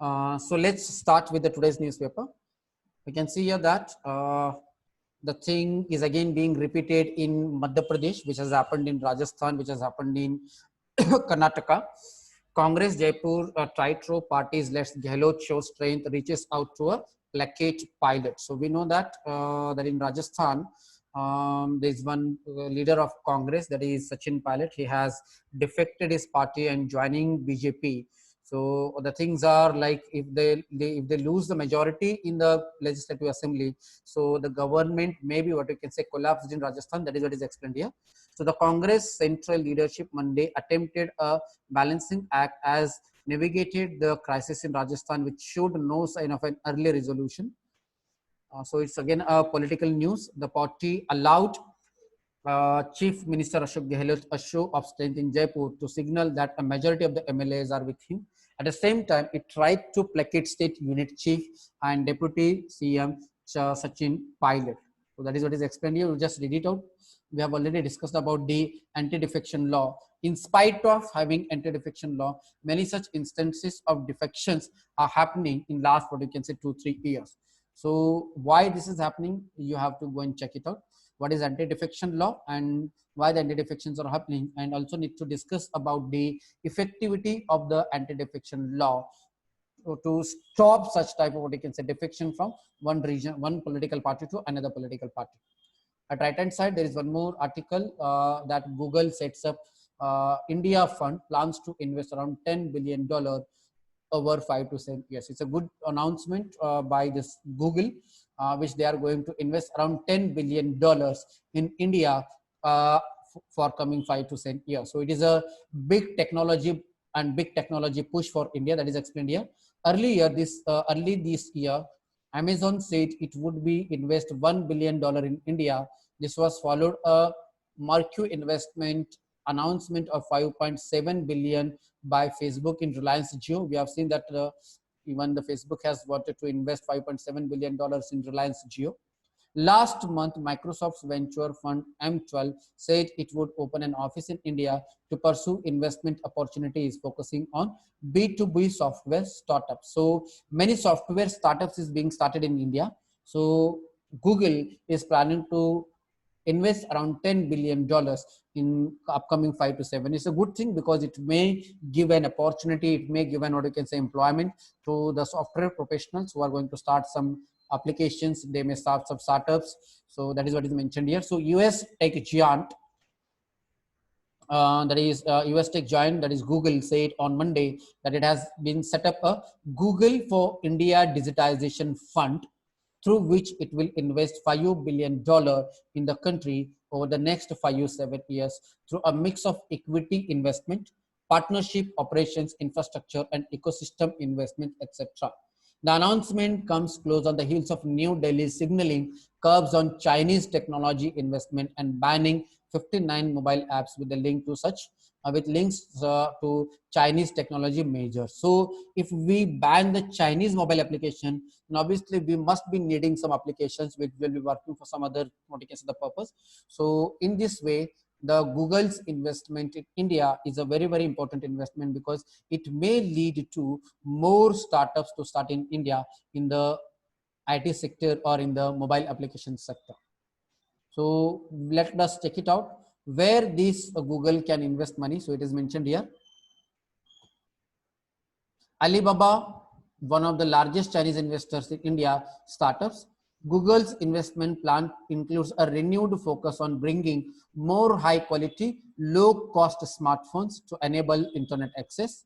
So let's start with the today's newspaper. We can see here that the thing is again being repeated in Madhya Pradesh, which has happened in Rajasthan, which has happened in Karnataka. Congress Jaipur tightrope parties lets Gehlot show strength, reaches out to a placate pilot. So we know that that in Rajasthan there is one leader of Congress, that is Sachin Pilot. He has defected his party and joining BJP. So the things are like if they lose the majority in the legislative assembly, so the government maybe what you can say collapsed in Rajasthan. That is what is explained here. So the Congress central leadership Monday attempted a balancing act as navigated the crisis in Rajasthan, which showed no sign of an early resolution. So it's again a political news. The party allowed Chief Minister Ashok Gehlot a show of strength in Jaipur to signal that a majority of the MLAs are with him. At the same time, it tried to placate State Unit Chief and Deputy CM Sachin Pilot. So that is what is explained here. We'll just read it out. We have already discussed about the anti-defection law. In spite of having anti-defection law, many such instances of defections are happening in last, what you can say, 2-3 years. So why this is happening, you have to go and check it out. What is anti-defection law and why the anti-defections are happening, and also need to discuss about the effectivity of the anti-defection law to stop such type of what you can say defection from one region, one political party to another political party. At right hand side, there is one more article that Google sets up India Fund plans to invest around $10 billion over 5 to 7 years. It's a good announcement by this Google, which they are going to invest around $10 billion in India for coming 5 to 7 years. So it is a big technology push for India, that is explained here. Early this year, Amazon said it would be invest $1 billion in India. This was followed a marquee investment announcement of 5.7 billion by Facebook in Reliance Jio. We have seen that even the Facebook has wanted to invest $5.7 billion in Reliance Jio. Last month, Microsoft's venture fund M12 said it would open an office in India to pursue investment opportunities focusing on B2B software startups. So many software startups is being started in India. So Google is planning to invest around $10 billion in upcoming 5 to 7. It's a good thing because it may give an opportunity, it may give an what you can say employment to the software professionals who are going to start some applications. They may start some startups. So that is what is mentioned here. So US tech giant, US tech giant, that is Google, said on Monday that it has been set up a Google for India Digitization Fund, through which it will invest $5 billion in the country over the next 5 to 7 years through a mix of equity investment, partnership, operations, infrastructure, and ecosystem investment, etc. The announcement comes close on the heels of New Delhi signaling curbs on Chinese technology investment and banning 59 mobile apps with a link to such with links to Chinese technology majors. So if we ban the Chinese mobile application, then obviously we must be needing some applications which will be working for some other what you can say the purpose. So in this way, the Google's investment in India is a very, very important investment because it may lead to more startups to start in India in the IT sector or in the mobile application sector. So let us check it out where this Google can invest money. So it is mentioned here. Alibaba, one of the largest Chinese investors in India startups. Google's investment plan includes a renewed focus on bringing more high quality, low cost smartphones to enable internet access.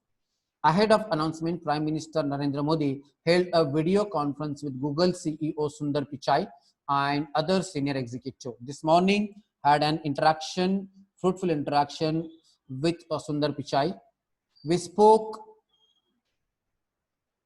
Ahead of announcement, Prime Minister Narendra Modi held a video conference with Google CEO Sundar Pichai and other senior executives. This morning had an fruitful interaction with Sundar Pichai. We spoke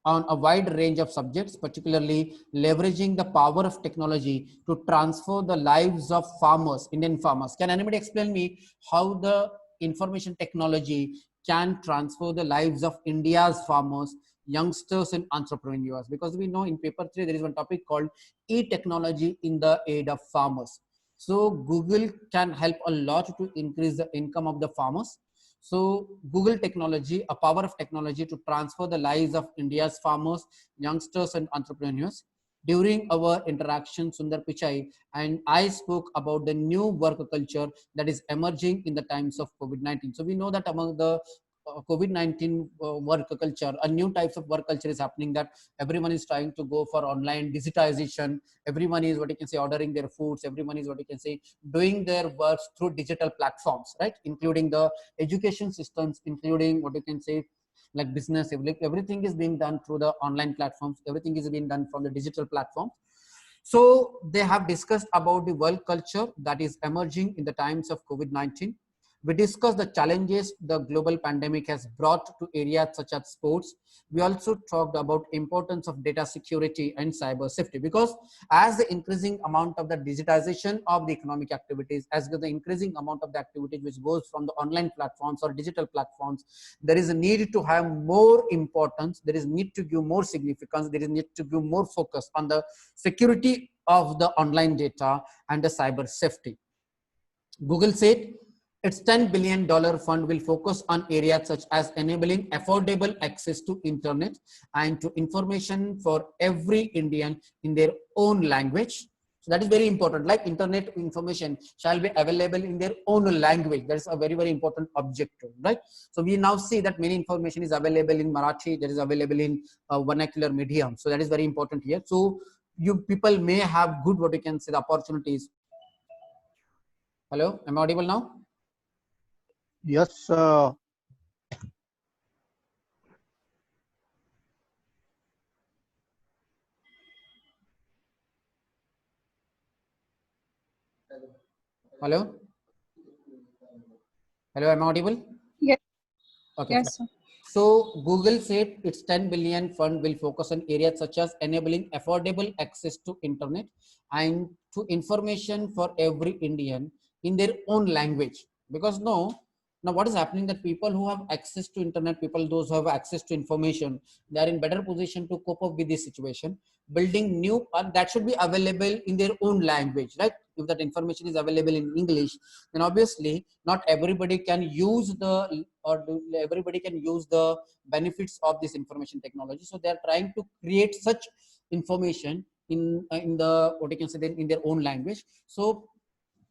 on a wide range of subjects, particularly leveraging the power of technology to transform the lives of farmers, Indian farmers. Can anybody explain me how the information technology can transform the lives of India's farmers, youngsters, and entrepreneurs? Because we know in paper 3, there is one topic called e-technology in the aid of farmers. So Google can help a lot to increase the income of the farmers. So Google technology, a power of technology to transfer the lives of India's farmers, youngsters, and entrepreneurs. During our interaction, Sundar Pichai and I spoke about the new work culture that is emerging in the times of COVID-19. So we know that among the COVID-19 work culture, a new types of work culture is happening, that everyone is trying to go for online digitization. Everyone is, what you can say, ordering their foods. Everyone is, what you can say, doing their works through digital platforms, right? Including the education systems, including, what you can say, like business. Everything is being done through the online platforms. Everything is being done from the digital platforms. So they have discussed about the world culture that is emerging in the times of COVID-19. We discussed the challenges the global pandemic has brought to areas such as sports. We also talked about importance of data security and cyber safety, because as the increasing amount of the digitization of the economic activities, as the increasing amount of the activities which goes from the online platforms or digital platforms, there is a need to have more importance. There is need to give more significance. There is need to give more focus on the security of the online data and the cyber safety. Google said its $10 billion fund will focus on areas such as enabling affordable access to internet and to information for every Indian in their own language. So that is very important. Like internet information shall be available in their own language. That is a very, very important objective, right? So we now see that many information is available in Marathi, that is available in vernacular medium. So that is very important here. So you people may have good, what you can say, the opportunities. Hello, am I audible now? Yes, Hello? Hello, am I audible? Yes, Okay, fine. yes, sir. So Google said its 10 billion fund will focus on areas such as enabling affordable access to internet and to information for every Indian in their own language. Because now what is happening, that people who have access to internet, people those who have access to information, they are in better position to cope up with this situation. Building new that should be available in their own language, right? If that information is available in English, then obviously not everybody can use the, or everybody can use the benefits of this information technology. So they are trying to create such information in the, what you can say, in their own language. So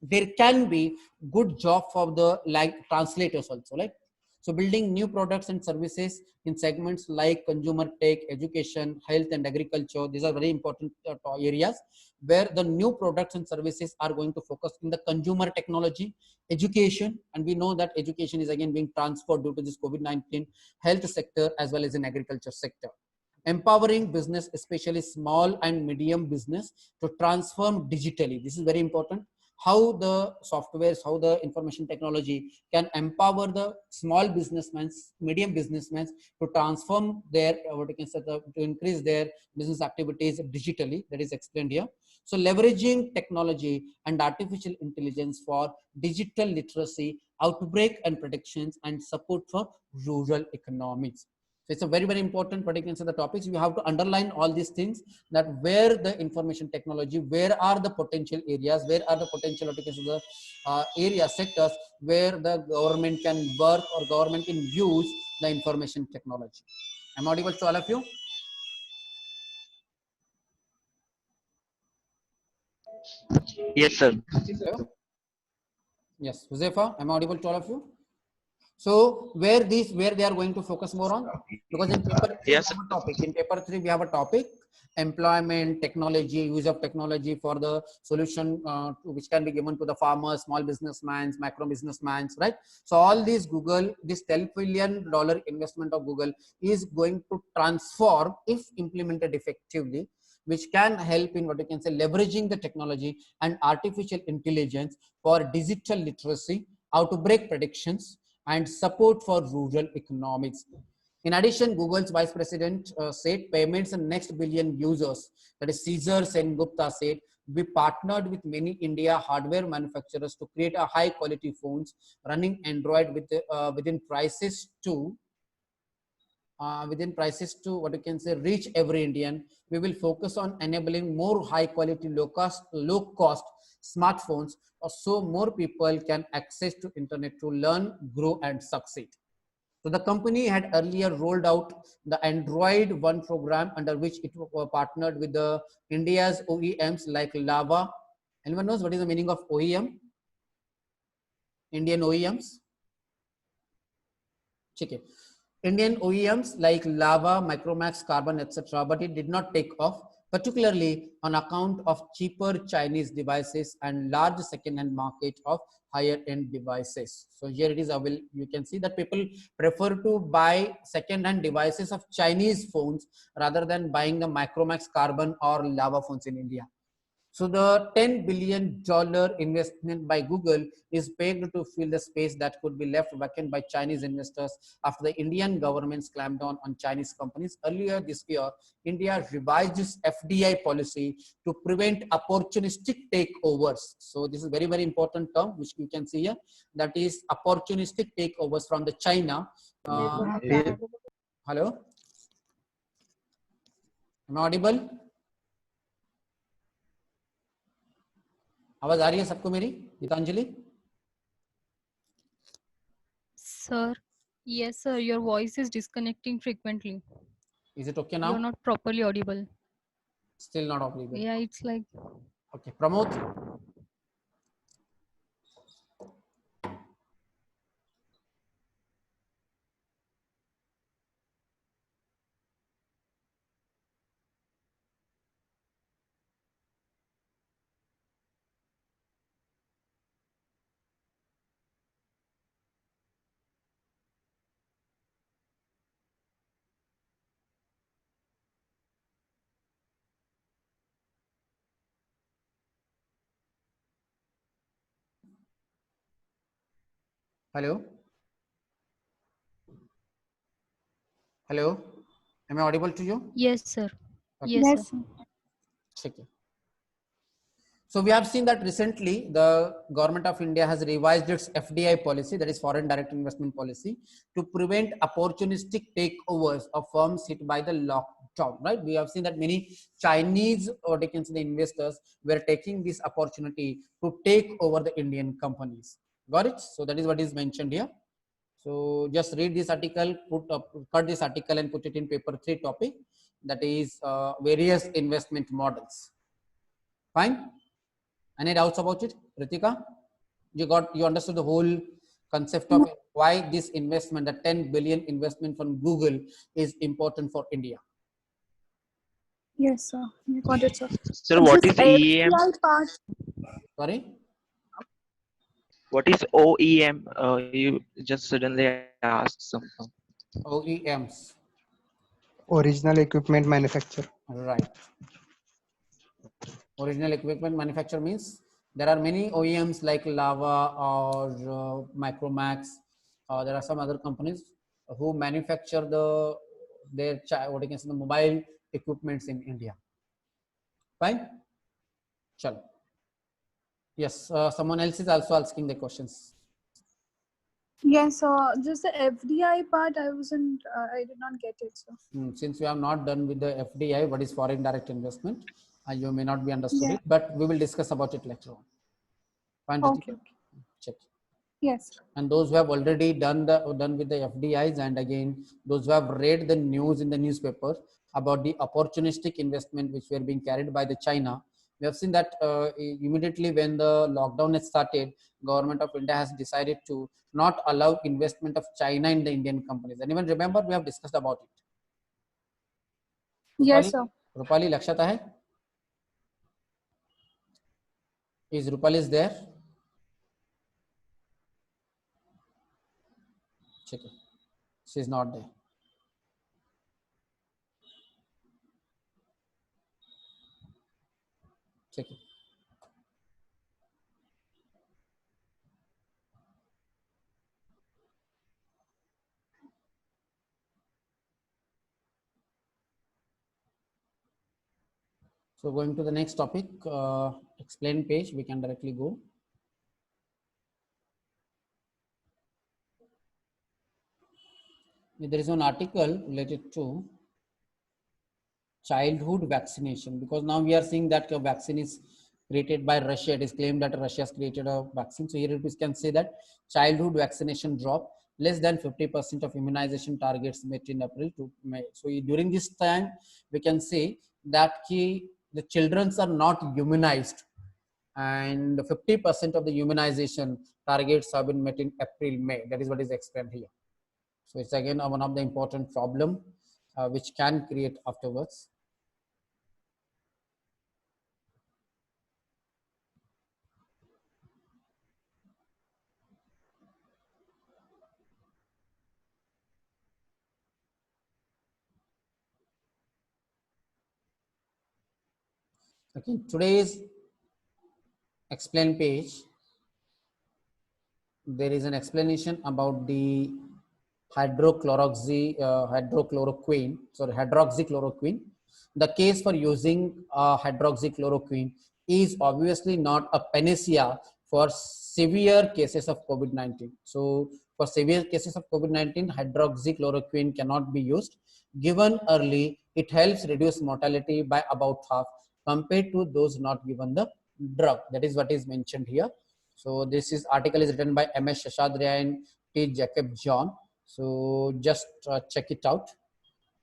there can be good job for the like translators also, like, so building new products and services in segments like consumer tech, education, health, and agriculture. These are very important areas where the new products and services are going to focus in the consumer technology, education, and we know that education is again being transferred due to this COVID-19, health sector, as well as in agriculture sector. Empowering business, especially small and medium business, to transform digitally. This is very important. How the softwares, how the information technology can empower the small businessmen, medium businessmen, to transform their, what you can say, to increase their business activities digitally. That is explained here. So leveraging technology and artificial intelligence for digital literacy, outbreak and predictions, and support for rural economics. So it's a very, very important, but you can say, the topics. You have to underline all these things, that where the information technology, where are the potential areas, where are the potential, what you can say, the area sectors where the government can work or government can use the information technology. Am I audible to all of you? Yes, sir. Hello? Yes, Josefa, am I audible to all of you? So where they are going to focus more on, because in paper 3 we Yes, have a topic. In paper 3 we have a topic, employment, technology, use of technology for the solution which can be given to the farmers, small businessmen, macro businessmen, right? So all these Google, this $10 billion investment of Google is going to transform, if implemented effectively, which can help in, what you can say, leveraging the technology and artificial intelligence for digital literacy, outbreak predictions, and support for rural economics. In addition, Google's vice president said payments and next billion users, that is Caesar Sengupta said, we partnered with many India hardware manufacturers to create a high quality phones running Android with within prices to what you can say, reach every Indian. We will focus on enabling more high quality, low cost smartphones, so more people can access to internet to learn, grow, and succeed. So the company had earlier rolled out the Android One program, under which it partnered with the India's OEMs like Lava. Anyone knows what is the meaning of OEM? Indian OEMs. Check it. Indian OEMs like Lava, Micromax, Carbon, etc., but it did not take off, particularly on account of cheaper Chinese devices and large second-hand market of higher-end devices. So here it is. You can see that people prefer to buy second-hand devices of Chinese phones rather than buying a Micromax, Carbon, or Lava phones in India. So the $10 billion investment by Google is pegged to fill the space that could be left vacant by Chinese investors after the Indian government's clampdown on Chinese companies. Earlier this year, India revised its FDI policy to prevent opportunistic takeovers. So this is very, very important term, which you can see here. That is opportunistic takeovers from the China. Hello? Am I audible? आवाज आ रही है सबको मेरी? Geetanjali? Sir, yes, sir. Your voice is disconnecting frequently. Is it okay now? You're not properly audible. Still not audible. Yeah, it's like. Okay, Pramod. Hello. Hello. Am I audible to you? Yes, sir. Okay. Yes, sir. Okay. So we have seen that recently the government of India has revised its FDI policy, that is foreign direct investment policy, to prevent opportunistic takeovers of firms hit by the lockdown, right? We have seen that many Chinese, or they can say the investors, were taking this opportunity to take over the Indian companies. Got it? So that is what is mentioned here. So just read this article, cut this article and put it in paper 3 topic, that is various investment models. Fine. Any doubts about it, Ritika? You understood the whole concept of why this investment, the 10 billion investment from Google, is important for India. Yes, sir. You got it, sir. Sir, what This is EEM? FDI part, Sorry? What is OEM? You just suddenly asked something. OEMs. Original equipment manufacturer. Right. Original equipment manufacturer means there are many OEMs like Lava or Micromax. There are some other companies who manufacture their what you can say the mobile equipments in India. Fine. Chalo. Yes. Someone else is also asking the questions. yes, sir. Just the FDI part, I did not get it, sir. Since we have not done with the FDI, what is foreign direct investment, you may not be understood it, but we will discuss about it later on. Fine. Okay. Check. Yes. And those who have already done with the FDIs, and again those who have read the news in the newspaper about the opportunistic investment which were being carried by the China, we have seen that immediately when the lockdown has started, government of India has decided to not allow investment of China in the Indian companies. Anyone remember? We have discussed about it. Yes, sir. Rupali, lakshata hai? Is Rupali is there? Check it. She is not there. Check it. So going to the next topic, explain page, we can directly go. There is an article related to childhood vaccination, because now we are seeing that vaccine is created by Russia. It is claimed that Russia has created a vaccine. So here we can say that childhood vaccination drop, less than 50% of immunization targets met in April to May. So during this time, we can say that the children are not immunized, and 50% of the immunization targets have been met in April, May. That is what is explained here. So it's again one of the important problem which can create afterwards. Okay, today's explain page, there is an explanation about the hydroxychloroquine. The case for using hydroxychloroquine is obviously not a panacea for severe cases of COVID-19. So for severe cases of COVID-19, hydroxychloroquine cannot be used. Given early, it helps reduce mortality by about half compared to those not given the drug. That is what is mentioned here. So this article is written by M.S. Shashadria and T. Jacob John. So just check it out.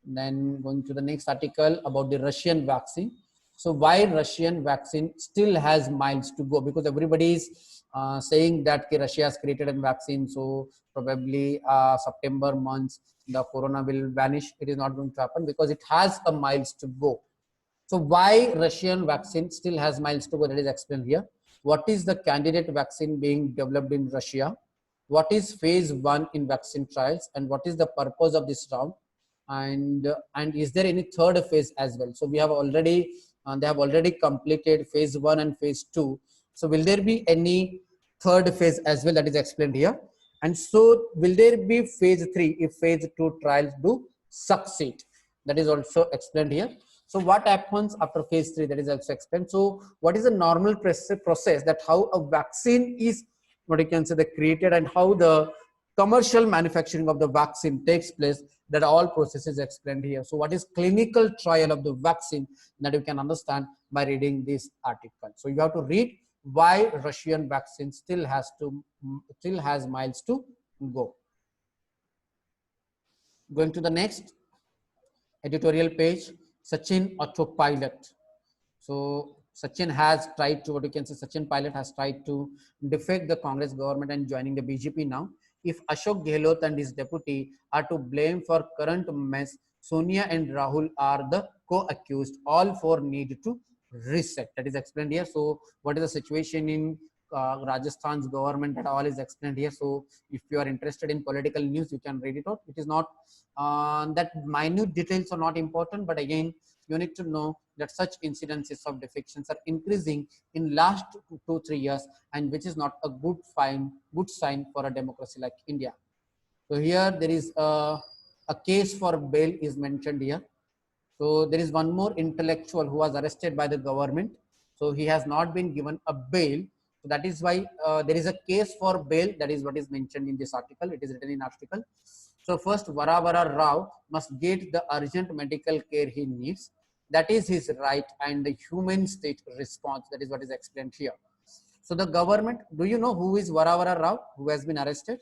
Then going to the next article about the Russian vaccine. So why Russian vaccine still has miles to go? Because everybody is saying that Russia has created a vaccine, so probably September months the corona will vanish. It is not going to happen because it has a miles to go. So why Russian vaccine still has miles to go? That is explained here. What is the candidate vaccine being developed in Russia? What is phase 1 in vaccine trials, and what is the purpose of this round? And is there any third phase as well? So we have already they have already completed phase 1 and phase 2. So will there be any third phase as well? That is explained here. And so will there be phase 3 if phase 2 trials do succeed? That is also explained here. So what happens after phase 3? That is also explained. So what is the normal process that how a vaccine is, what you can say, the created, and how the commercial manufacturing of the vaccine takes place? That all processes explained here. So what is clinical trial of the vaccine? That you can understand by reading this article. So you have to read why Russian vaccine still has miles to go. Going to the next editorial page, Sachin autopilot. So Sachin has tried to, what you can say, Sachin Pilot has tried to defect the Congress government and joining the BJP now. If Ashok Gehlot and his deputy are to blame for current mess, Sonia and Rahul are the co-accused. All four need to reset. That is explained here. So what is the situation in Rajasthan's government? That all is explained here. So if you are interested in political news, you can read it out. It is not that minute details are not important, but again, you need to know that such incidences of defections are increasing in last 2-3 years, and which is not a good sign for a democracy like India. So here there is a case for bail is mentioned here. So there is one more intellectual who was arrested by the government. So he has not been given a bail. So that is why there is a case for bail. That is what is mentioned in this article. It is written in article. So first, Varavara Rao must get the urgent medical care he needs. That is his right and the human state response. That is what is explained here. So the government, do you know who is Varavara Rao, who has been arrested?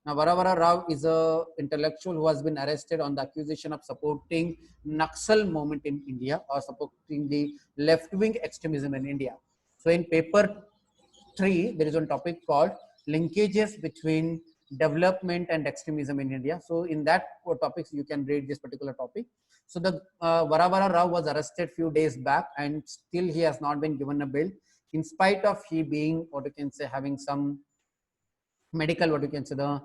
Now, Varavara Rao is an intellectual who has been arrested on the accusation of supporting Naxal movement in India, or supporting the left-wing extremism in India. So in paper 3, there is one topic called linkages between development and extremism in India. So in that topics, you can read this particular topic. So the Varavara Rao was arrested few days back, and still he has not been given a bail, in spite of he being, what you can say, having some medical, what you can say, the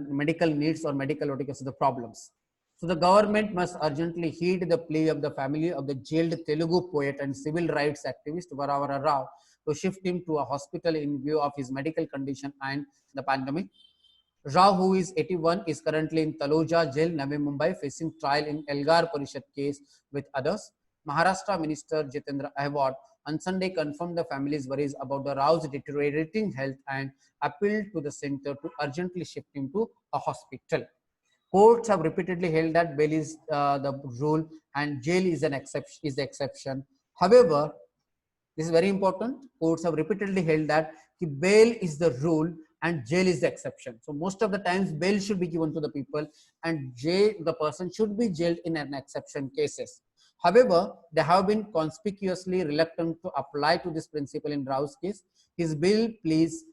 medical needs, or medical, what you can say, the problems. So the government must urgently heed the plea of the family of the jailed Telugu poet and civil rights activist Varavara Rao to shift him to a hospital in view of his medical condition and the pandemic. Rao, who is 81, is currently in Taloja Jail, Navi Mumbai, facing trial in Elgar Parishad case with others. Maharashtra Minister Jitendra Ahwat on Sunday confirmed the family's worries about the Rao's deteriorating health and appealed to the center to urgently shift him to a hospital. Courts have repeatedly held that bail is the rule and jail is an exception. However, This is very important. Courts have repeatedly held that bail is the rule and jail is the exception. So most of the times bail should be given to the people and jail, the person should be jailed in an exception cases. However, they have been conspicuously reluctant to apply to this principle in Rao's case. His bail pleas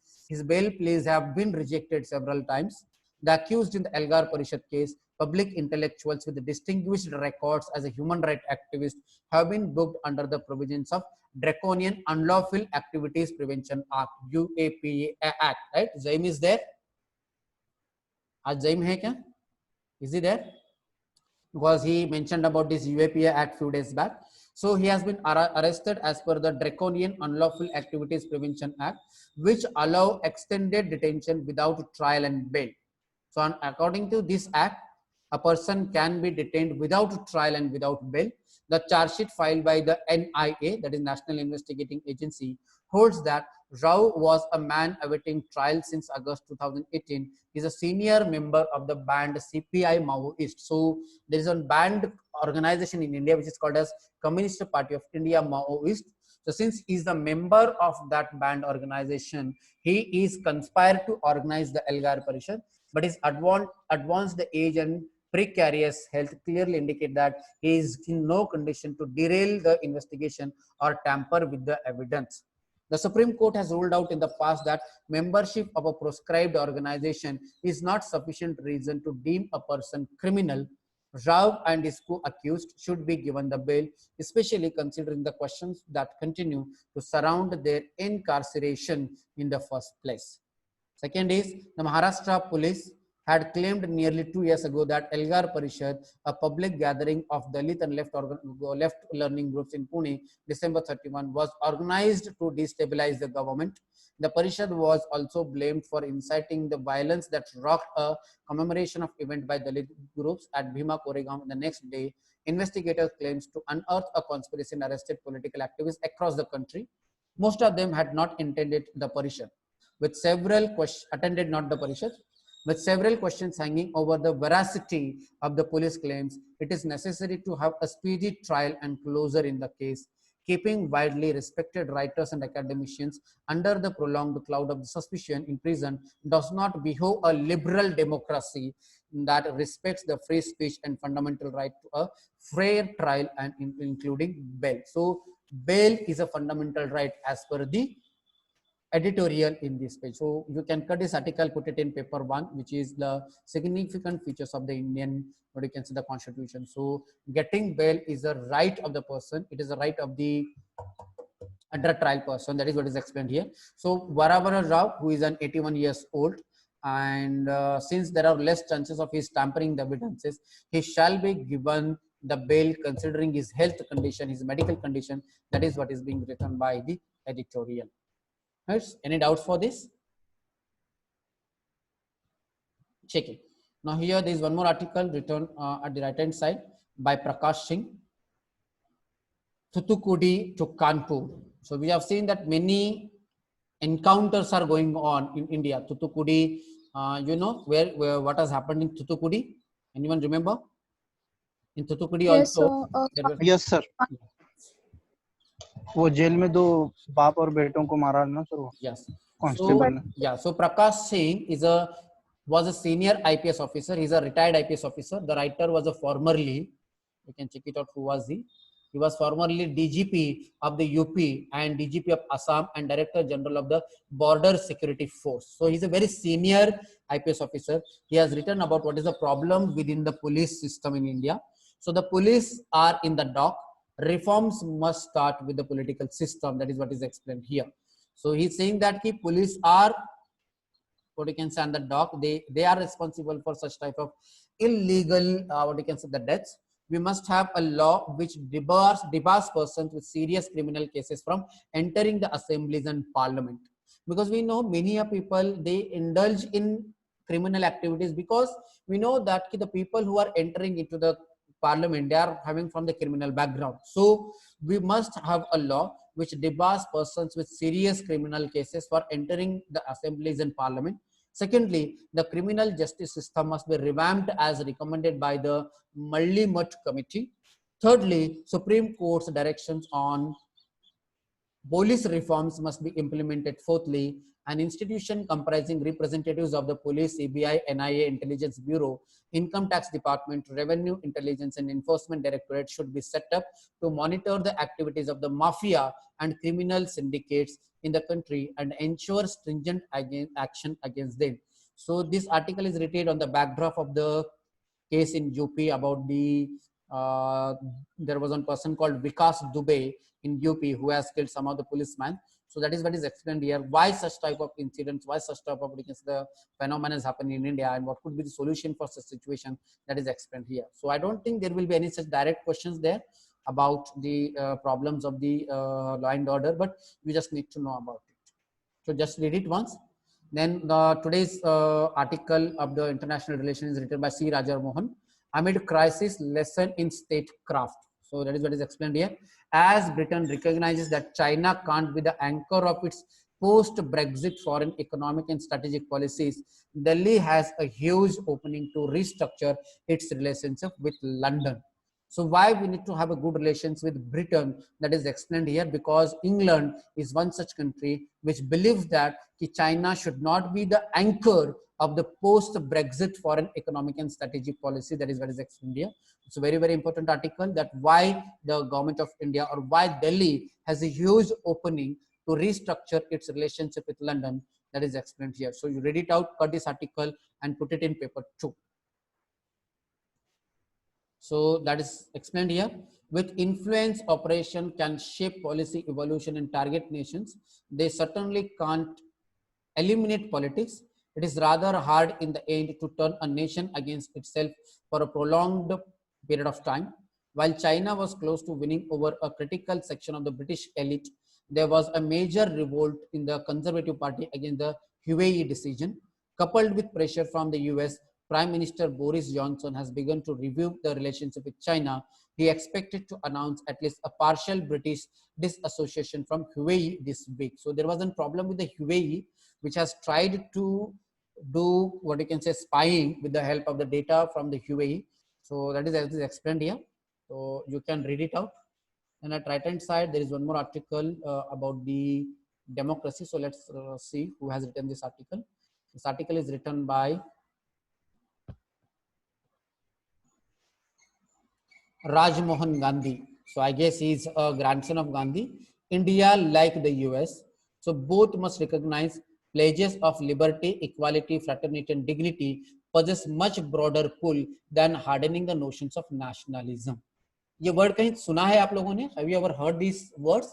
have been rejected several times. The accused in the Elgar Parishad case, public intellectuals with distinguished records as a human rights activist, have been booked under the provisions of Draconian Unlawful Activities Prevention Act, UAPA Act. Right? Zaim is there. आज Zaim है क्या? Is he there? Because he mentioned about this UAPA Act few days back. So he has been arrested as per the Draconian Unlawful Activities Prevention Act, which allow extended detention without trial and bail. So according to this act, a person can be detained without trial and without bail. The charge sheet filed by the NIA, that is National Investigating Agency, holds that Rao was a man awaiting trial since August 2018. He is a senior member of the banned CPI Maoist. So there is a banned organization in India which is called as Communist Party of India Maoist. So since he is a member of that banned organization, he is conspired to organize the Elgar Parishad, but his advanced age and precarious health clearly indicate that he is in no condition to derail the investigation or tamper with the evidence. The Supreme Court has ruled out in the past that membership of a proscribed organization is not sufficient reason to deem a person criminal. Rao and his co-accused should be given the bail, especially considering the questions that continue to surround their incarceration in the first place. Second is, the Maharashtra police had claimed nearly 2 years ago that Elgar Parishad, a public gathering of Dalit and left learning groups in Pune, December 31, was organized to destabilize the government. The Parishad was also blamed for inciting the violence that rocked a commemoration of event by Dalit groups at Bhima Koregaon the next day. Investigators claims to unearth a conspiracy and arrested political activists across the country. Most of them had not attended the Parishad, with several with several questions hanging over the veracity of the police claims. It is necessary to have a speedy trial and closure in the case. Keeping widely respected writers and academicians under the prolonged cloud of suspicion in prison does not behove a liberal democracy that respects the free speech and fundamental right to a fair trial, and including bail. So bail is a fundamental right as per the editorial in this page. So you can cut this article, put it in paper 1, which is the significant features of the Indian, what you can say, the constitution. So getting bail is a right of the person. It is a right of the under trial person. That is what is explained here. So Varavara Rao, who is an 81 years old, and since there are less chances of his tampering the evidences, he shall be given the bail considering his health condition, his medical condition. That is what is being written by the editorial. Right? Any doubts for this? Check it. Now here there is one more article written at the right hand side by Prakash Singh. Thoothukudi to Kanpur. So we have seen that many encounters are going on in India. Thoothukudi, you know where what has happened in Thoothukudi? Anyone remember? In Thoothukudi Yes, also. Yes, sir. वो jail में दो बाप और बेटों को मारा ना sir वो. Yes. कांस्टेबल ने. Yeah. So Prakash Singh was a senior IPS officer. He's a retired IPS officer. The writer was a formerly, you can check it out. Who was he? He was formerly DGP of the UP and DGP of Assam and Director General of the Border Security Force. So he's a very senior IPS officer. He has written about what is the problem within the police system in India. So the police are in the dock. Reforms must start with the political system. That is what is explained here. So he's saying that the police are, what you can say, on the dock. They are responsible for such type of illegal, what you can say, the deaths. We must have a law which debars persons with serious criminal cases from entering the assemblies and parliament. Because we know many people, they indulge in criminal activities because we know that the people who are entering into the parliament, they are having from the criminal background. So we must have a law which debars persons with serious criminal cases for entering the assemblies and parliament. Secondly, the criminal justice system must be revamped as recommended by the Malli Mutt Committee. Thirdly, Supreme Court's directions on Police reforms must be implemented. Fourthly, an institution comprising representatives of the police, CBI, NIA, Intelligence Bureau, Income Tax Department, Revenue Intelligence and Enforcement Directorate should be set up to monitor the activities of the mafia and criminal syndicates in the country and ensure stringent action against them. So this article is written on the backdrop of the case in UP about the there was one person called Vikas Dubey in UP who has killed some of the policemen. So that is what is explained here. Why such type of incidents, why such type of the phenomena is happening in India, and what could be the solution for such situation, that is explained here. So I don't think there will be any such direct questions there about the problems of the law and order, but you just need to know about it. So just read it once. Then today's article of the international relations is written by C. Raja Mohan. Amid crisis, lesson in statecraft. So that is what is explained here. As Britain recognizes that China can't be the anchor of its post-Brexit foreign economic and strategic policies, Delhi has a huge opening to restructure its relationship with London. So why we need to have a good relations with Britain, that is explained here, because England is one such country which believes that China should not be the anchor of the post-Brexit foreign economic and strategic policy. That is what is explained here. It's a very, very important article that why the government of India or why Delhi has a huge opening to restructure its relationship with London. That is explained here. So you read it out, cut this article and put it in paper 2. So that is explained here. With influence, operation can shape policy evolution and target nations. They certainly can't eliminate politics. It is rather hard in the end to turn a nation against itself for a prolonged period of time. While China was close to winning over a critical section of the British elite, there was a major revolt in the Conservative Party against the Huawei decision. Coupled with pressure from the US, Prime Minister Boris Johnson has begun to review the relationship with China. He expected to announce at least a partial British disassociation from Huawei this week. So there was a problem with the Huawei, which has tried to do what you can say spying with the help of the data from the Huawei. So that is as is explained here. So you can read it out. And at right hand side, there is one more article about the democracy. So let's see who has written this article. This article is written by Raj Mohan Gandhi. So I guess he's a grandson of Gandhi. India, like the US, so both must recognize pledges of liberty, equality, fraternity, and dignity possess much broader pull than hardening the notions of nationalism. ये word कहीं सुना है आप लोगों ने? Have you ever heard these words?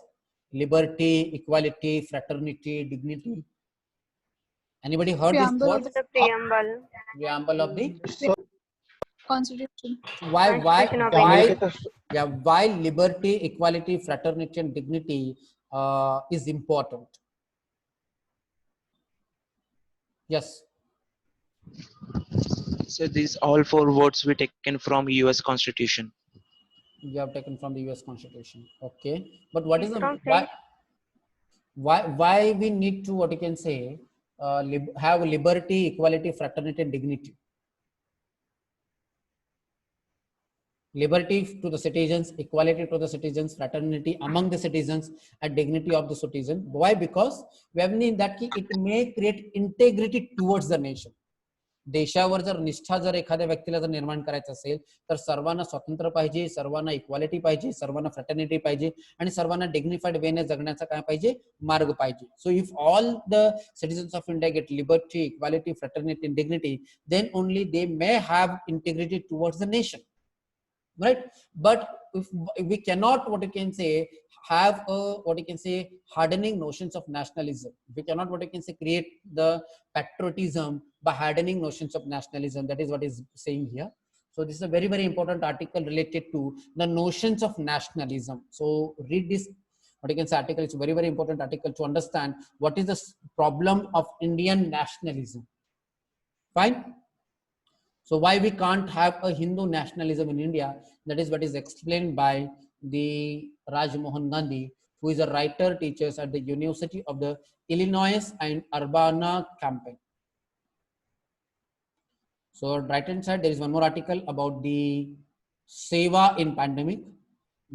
Liberty, equality, fraternity, dignity. Anybody heard these words? The preamble. Preamble of the So, Constitution. Constitution of India. why liberty, equality, fraternity, and dignity is important. Yes. So these all 4 words were taken from US Constitution. You have taken from the US Constitution. Okay. But what is the From French. why we need to, what you can say, have liberty, equality, fraternity, and dignity? Liberty to the citizens, equality to the citizens, fraternity among the citizens, and dignity of the citizen. Why? Because we have seen that it may create integrity towards the nation. देशावर जर निष्ठा जर एखाद्या व्यक्तीला जर निर्माण करायचं असेल तर सर्वांना स्वातंत्र्य पाहिजे, सर्वांना इक्वालिटी पाहिजे, सर्वांना फ्रॅटर्निटी पाहिजे आणि सर्वांना डिग्निफाईड वेने जगण्याचा काय पाहिजे, मार्ग पाहिजे. So if all the citizens of India get liberty, equality, fraternity, and dignity, then only they may have integrity towards the nation, right? But if we cannot, what you can say, have a, what you can say, hardening notions of nationalism. We cannot, what you can say, create the patriotism by hardening notions of nationalism. That is what is saying here. So this is a very, very important article related to the notions of nationalism. So read this, what you can say, article. It's a very, very important article to understand what is the problem of Indian nationalism. Fine. So why we can't have a Hindu nationalism in India? That is what is explained by the Raj Mohan Gandhi, who is a writer, teaches at the University of the Illinois and Urbana-Champaign. So right hand side, there is one more article about the Seva in pandemic.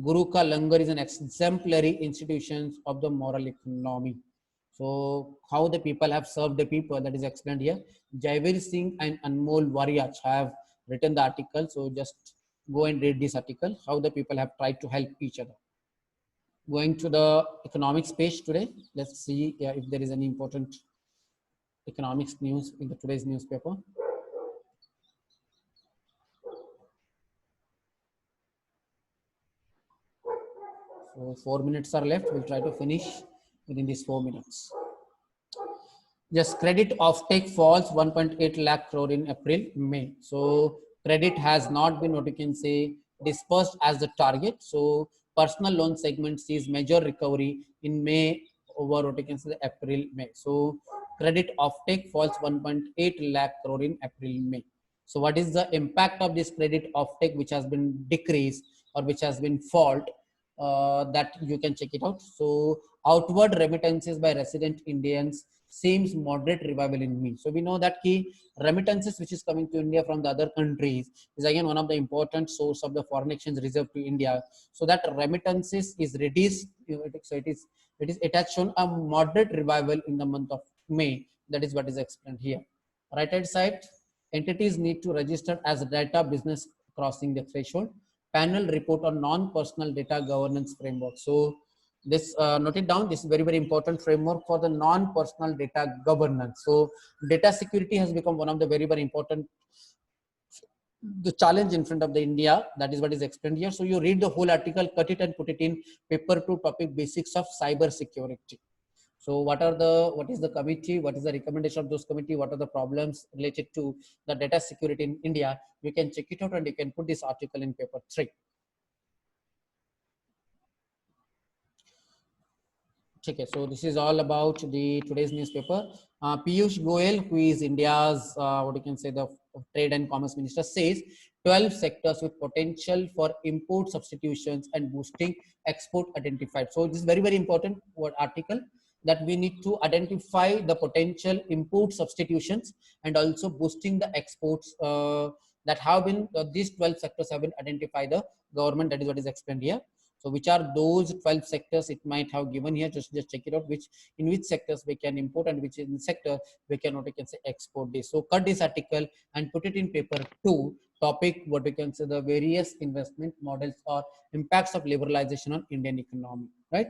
Guru Ka Langar is an exemplary institution of the moral economy. So how the people have served the people, that is explained here. Jaivir Singh and Anmol Wariach have written the article. So just go and read this article, how the people have tried to help each other. Going to the economics page today, let's see if there is any important economics news in the today's newspaper. So 4 minutes are left. We'll try to finish within these 4 minutes. Yes, credit offtake falls 1.8 lakh crore in April, May. So credit has not been what you can say dispersed as the target. So personal loan segment sees major recovery in May over what you can say the April, May. So credit offtake falls 1.8 lakh crore in April, May. So what is the impact of this credit offtake which has been decreased or which has been fault? That you can check it out. So outward remittances by resident Indians seems moderate revival in me. So we know that key remittances which is coming to India from the other countries is again one of the important source of the foreign exchange reserve to India. So that remittances is reduced. So it has shown a moderate revival in the month of May. That is what is explained here. Right hand side, entities need to register as data business crossing the threshold. Panel report on non-personal data governance framework. So this note it down. This is very, very important framework for the non-personal data governance. So data security has become one of the very, very important the challenge in front of the India. That is what is explained here. So you read the whole article, cut it and put it in paper 2 topic basics of cyber security. So what is the committee? What is the recommendation of those committee? What are the problems related to the data security in India? You can check it out and you can put this article in paper 3. Okay, so this is all about the today's newspaper. Piyush Goyal, who is India's what you can say the trade and commerce minister, says 12 sectors with potential for import substitutions and boosting export identified. So this is very, very important article, that we need to identify the potential import substitutions and also boosting the exports that have been these 12 sectors have been identified the government. That is what is explained here. So which are those 12 sectors it might have given here? Just check it out. In which sectors we can import and which in sector we can say export this. So cut this article and put it in paper 2 topic what we can say the various investment models or impacts of liberalization on Indian economy. Right.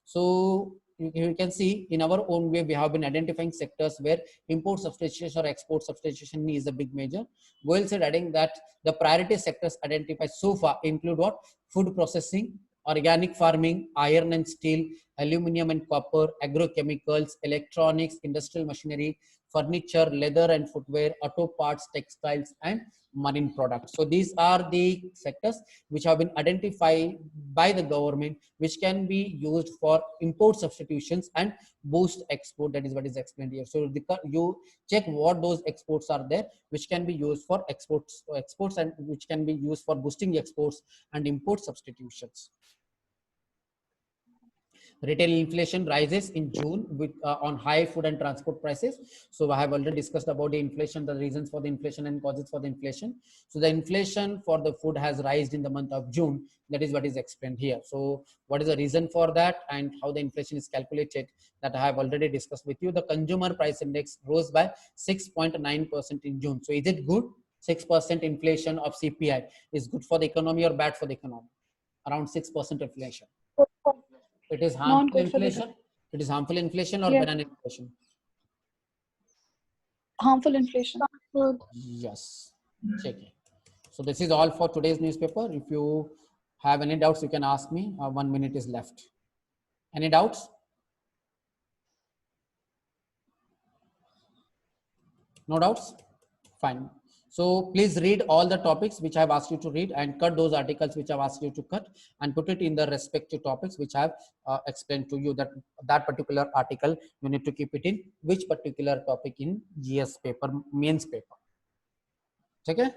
So you can see in our own way we have been identifying sectors where import substitution or export substitution is a big major. Goyal said adding that the priority sectors identified so far include what? Food processing, organic farming, iron and steel, aluminum and copper, agrochemicals, electronics, industrial machinery, furniture, leather and footwear, auto parts, textiles and marine products. So these are the sectors which have been identified by the government which can be used for import substitutions and boost export. That is what is explained here. So you check what those exports are there which can be used for exports and which can be used for boosting exports and import substitutions. Retail inflation rises in June with on high food and transport prices. So I have already discussed about the inflation, the reasons for the inflation and causes for the inflation. So the inflation for the food has risen in the month of June. That is what is explained here. So what is the reason for that and how the inflation is calculated, that I have already discussed with you. The consumer price index rose by 6.9% in June. So is it good? 6% inflation of CPI is good for the economy or bad for the economy? Around 6% inflation. It is harmful inflation. It is harmful inflation or benign inflation? Harmful inflation. Yes. Check it. So this is all for today's newspaper. If you have any doubts, you can ask me. 1 minute is left. Any doubts? No doubts? Fine. So please read all the topics which I have asked you to read and cut those articles which I have asked you to cut and put it in the respective topics which I have explained to you, that particular article you need to keep it in which particular topic in GS paper, mains paper. Okay.